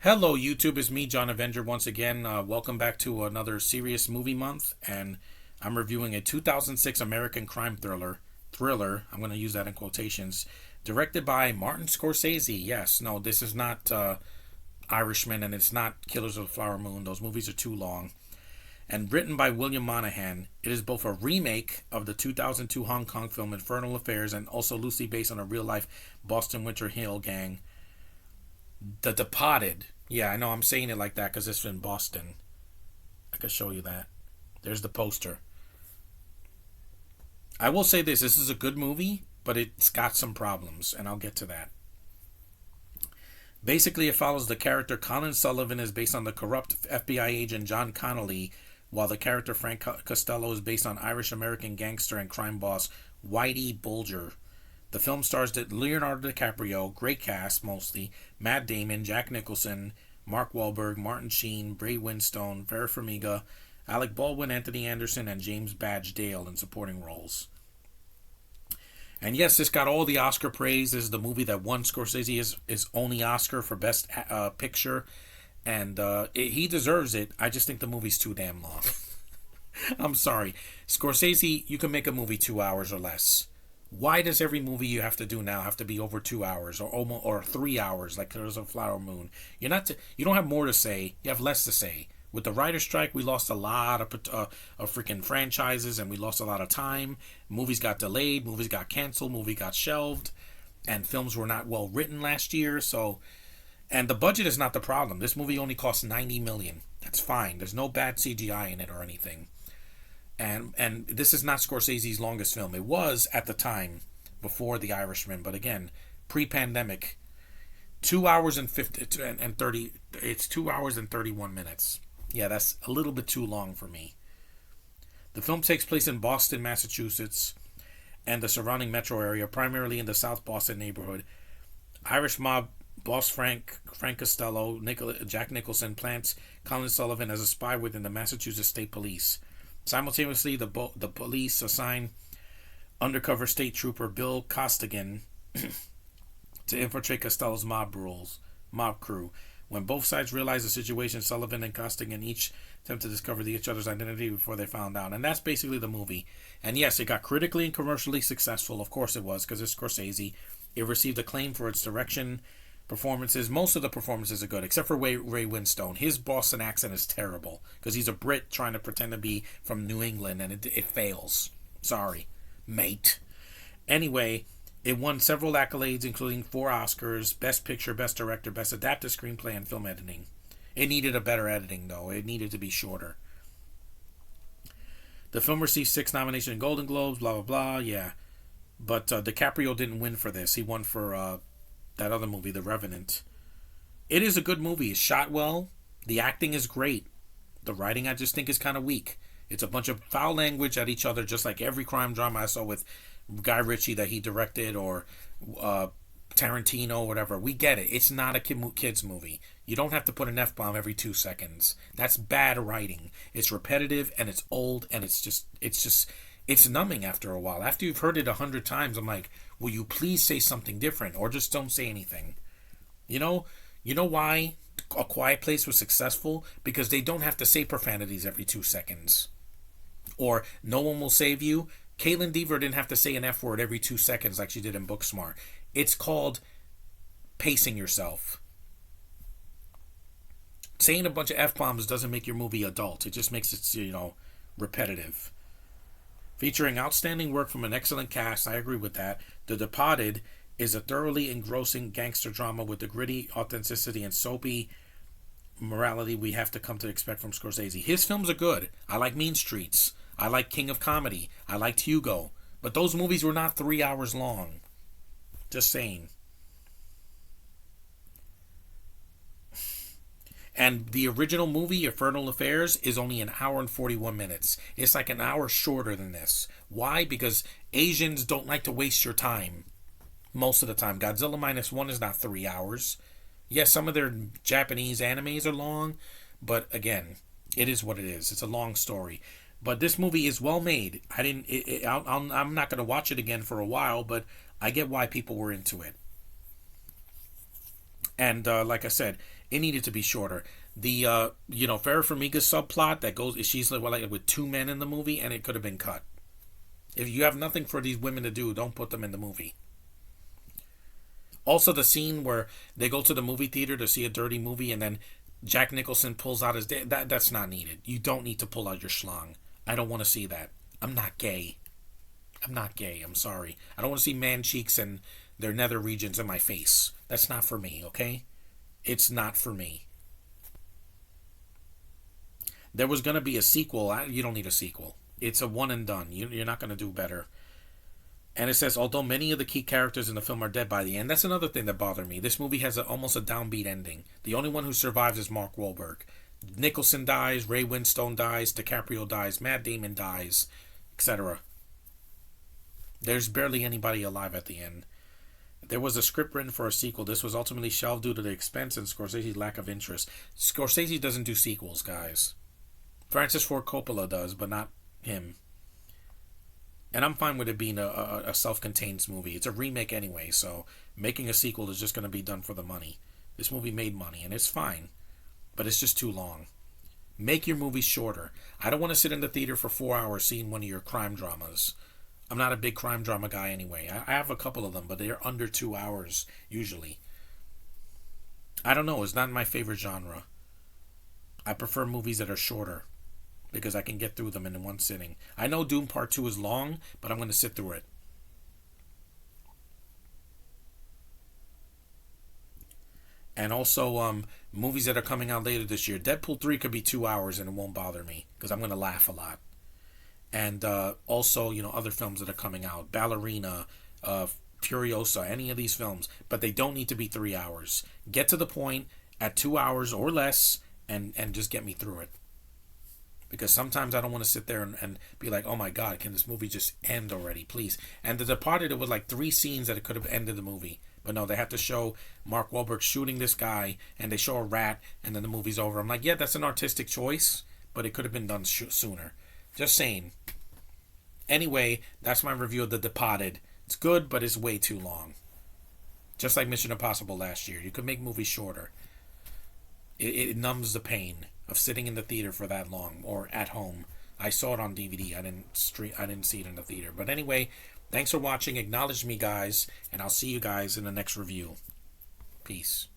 Hello, YouTube. It's me, John Avenger, once again. Welcome back to another serious movie month, and I'm reviewing a 2006 American crime thriller. I'm going to use that in quotations. Directed by Martin Scorsese. Yes, no, this is not Irishman, and it's not Killers of the Flower Moon. Those movies are too long. And written by William Monahan, it is both a remake of the 2002 Hong Kong film Infernal Affairs and also loosely based on a real-life Boston Winter Hill gang. The Departed. Yeah, I know I'm saying it like that because it's in Boston. I can show you that. There's the poster. I will say this is a good movie, but it's got some problems, and I'll get to that. Basically, it follows the character Colin Sullivan is based on the corrupt FBI agent John Connolly, while the character Frank Costello is based on Irish-American gangster and crime boss Whitey Bulger. The film stars Leonardo DiCaprio, great cast mostly, Matt Damon, Jack Nicholson, Mark Wahlberg, Martin Sheen, Bray Winstone, Vera Farmiga, Alec Baldwin, Anthony Anderson, and James Badge Dale in supporting roles. And yes, this got all the Oscar praise. This is the movie that won Scorsese his only Oscar for Best Picture, and he deserves it. I just think the movie's too damn long. I'm sorry. Scorsese, you can make a movie 2 hours or less. Why does every movie you have to do now have to be over 2 hours or 3 hours like Killers of the Flower Moon? You don't have more to say. You have less to say. With the writer's strike, we lost a lot of freaking franchises, and we lost a lot of time. Movies got delayed, movies got canceled, movies got shelved, and films were not well written last year. And the budget is not the problem. This movie only cost $90 million. That's fine. There's no bad CGI in it or anything. And this is not Scorsese's longest film. It was at the time before The Irishman, but again, pre-pandemic, 2 hours and 30. It's 2 hours and 31 minutes. Yeah, that's a little bit too long for me. The film takes place in Boston, Massachusetts, and the surrounding metro area, primarily in the South Boston neighborhood. Irish mob boss Frank Costello, Jack Nicholson plants Colin Sullivan as a spy within the Massachusetts State Police. Simultaneously, the police assign undercover state trooper Bill Costigan to infiltrate Costello's mob crew. When both sides realize the situation, Sullivan and Costigan each attempt to discover each other's identity before they found out. And that's basically the movie. And yes, it got critically and commercially successful. Of course it was, because it's Scorsese. It received acclaim for its direction, performances. Most of the performances are good, except for Ray Winstone. His Boston accent is terrible, because he's a Brit trying to pretend to be from New England, and it fails. Sorry, mate. Anyway, it won several accolades, including 4 Oscars: Best Picture, Best Director, Best Adapted Screenplay, and Film Editing. It needed a better editing, though. It needed to be shorter. The film received 6 nominations in Golden Globes, blah, blah, blah, yeah. But DiCaprio didn't win for this. He won for that other movie, The Revenant. It is a good movie. It's shot well. The acting is great. The writing, I just think, is kind of weak. It's a bunch of foul language at each other, just like every crime drama I saw with Guy Ritchie that he directed, or Tarantino, whatever. We get it. It's not a kid's movie. You don't have to put an F-bomb every 2 seconds. That's bad writing. It's repetitive, and it's old, and it's numbing after a while. After you've heard it 100 times, I'm like, will you please say something different, or just don't say anything? You know why A Quiet Place was successful? Because they don't have to say profanities every 2 seconds. Or No One Will Save You. Caitlin Dever didn't have to say an F word every 2 seconds like she did in Booksmart. It's called pacing yourself. Saying a bunch of F-bombs doesn't make your movie adult. It just makes it, repetitive. Featuring outstanding work from an excellent cast, I agree with that. The Departed is a thoroughly engrossing gangster drama with the gritty authenticity and soapy morality we have to come to expect from Scorsese. His films are good. I like Mean Streets. I like King of Comedy. I liked Hugo. But those movies were not 3 hours long. Just saying. And the original movie, Infernal Affairs, is only an hour and 41 minutes. It's like an hour shorter than this. Why? Because Asians don't like to waste your time. Most of the time. Godzilla Minus One is not 3 hours. Yes, some of their Japanese animes are long. But again, it is what it is. It's a long story. But this movie is well made. I'm not going to watch it again for a while, but I get why people were into it. And like I said, It needed to be shorter. The Farrah Farmiga subplot that goes, she's like with two men in the movie, and it could have been cut. If you have nothing for these women to do, don't put them in the movie. Also, the scene where they go to the movie theater to see a dirty movie, and then Jack Nicholson pulls out his that's not needed. You don't need to pull out your schlong. I don't want to see that. I'm not gay. I'm not gay. I'm sorry. I don't want to see man cheeks and their nether regions in my face. That's not for me, okay? It's not for me. There was going to be a sequel. You don't need a sequel. It's a one and done. You're not going to do better. And it says, although many of the key characters in the film are dead by the end, that's another thing that bothered me. This movie has almost a downbeat ending. The only one who survives is Mark Wahlberg. Nicholson dies, Ray Winstone dies, DiCaprio dies, Matt Damon dies, etc. There's barely anybody alive at the end. There was a script written for a sequel. This was ultimately shelved due to the expense and Scorsese's lack of interest. Scorsese doesn't do sequels, guys. Francis Ford Coppola does, but not him. And I'm fine with it being a self-contained movie. It's a remake anyway, so making a sequel is just going to be done for the money. This movie made money, and it's fine. But it's just too long. Make your movies shorter. I don't want to sit in the theater for 4 hours seeing one of your crime dramas. I'm not a big crime drama guy anyway. I have a couple of them, but they're under 2 hours, usually. I don't know. It's not my favorite genre. I prefer movies that are shorter, because I can get through them in one sitting. I know Doom Part 2 is long, but I'm going to sit through it. And also, movies that are coming out later this year. Deadpool 3 could be 2 hours and it won't bother me, because I'm going to laugh a lot. And also, other films that are coming out. Ballerina, Furiosa, any of these films. But they don't need to be 3 hours. Get to the point at 2 hours or less, and just get me through it. Because sometimes I don't want to sit there and be like, oh my God, can this movie just end already, please? And The Departed, it was like 3 scenes that it could have ended the movie. But no, they had to show Mark Wahlberg shooting this guy, and they show a rat, and then the movie's over. I'm like, yeah, that's an artistic choice, but it could have been done sooner. Just saying. Anyway, that's my review of The Departed. It's good, but it's way too long. Just like Mission Impossible last year. You could make movies shorter. It numbs the pain of sitting in the theater for that long, or at home. I saw it on DVD. I didn't see it in the theater. But anyway, thanks for watching. Acknowledge me, guys, and I'll see you guys in the next review. Peace.